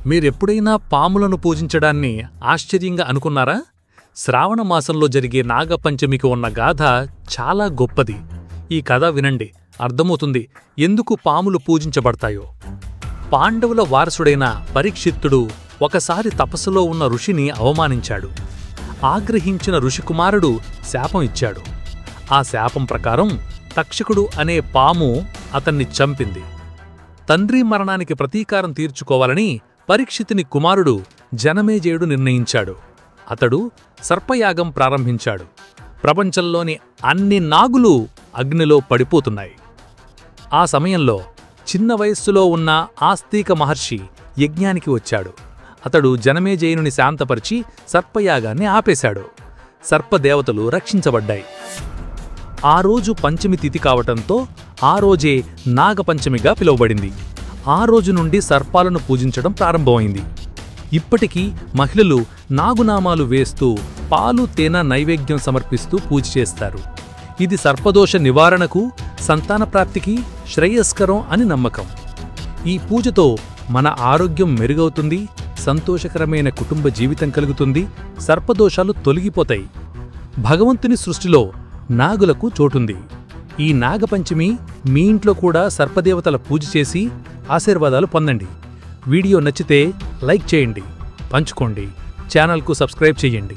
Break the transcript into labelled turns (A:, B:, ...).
A: మీరెప్పుడైనా పాములను పూజించడాన్ని ఆశ్చర్యంగా అనుకున్నారా? శ్రావణ మాసంలో జరిగే నాగపంచమికి ఉన్న గాథ చాలా గొప్పది. ఈ కథ వినండి, అర్థమవుతుంది ఎందుకు పాములు పూజించబడతాయో. పాండవుల వారసుడైన పరీక్షిత్తుడు ఒకసారి తపస్సులో ఉన్న ఋషిని అవమానించాడు. ఆగ్రహించిన ఋషికుమారుడు శాపం ఇచ్చాడు. ఆ శాపం ప్రకారం తక్షకుడు అనే పాము అతన్ని చంపింది. తండ్రి మరణానికి ప్రతీకారం తీర్చుకోవాలని పరీక్షితుని కుమారుడు జనమేజయుడు నిర్ణయించాడు. అతడు సర్పయాగం ప్రారంభించాడు. ప్రపంచంలోని అన్ని నాగులు అగ్నిలో పడిపోతున్నాయి. ఆ సమయంలో చిన్న వయస్సులో ఉన్న ఆస్తిక మహర్షి యజ్ఞానికి వచ్చాడు. అతడు జనమేజయుని శాంతపరిచి సర్పయాగాన్ని ఆపేశాడు. సర్పదేవతలు రక్షించబడ్డాయి. ఆ రోజు పంచమి తిథి కావటంతో ఆ రోజే నాగపంచమిగా పిలువబడింది. ఆ రోజు నుండి సర్పాలను పూజించడం ప్రారంభమైంది. ఇప్పటికీ మహిళలు నాగునామాలు వేస్తూ పాలు తేనె నైవేద్యం సమర్పిస్తూ పూజ చేస్తారు. ఇది సర్పదోష నివారణకు, సంతాన ప్రాప్తికి శ్రేయస్కరం అని నమ్మకం. ఈ పూజతో మన ఆరోగ్యం మెరుగవుతుంది, సంతోషకరమైన కుటుంబ జీవితం కలుగుతుంది, సర్పదోషాలు తొలగిపోతాయి. భగవంతుని సృష్టిలో నాగులకు చోటుంది. ఈ నాగపంచమి మీ ఇంట్లో కూడా సర్పదేవతల పూజ చేసి ఆశీర్వాదాలు పొందండి. వీడియో నచ్చితే లైక్ చేయండి, పంచుకోండి, ఛానల్కు సబ్స్క్రైబ్ చేయండి.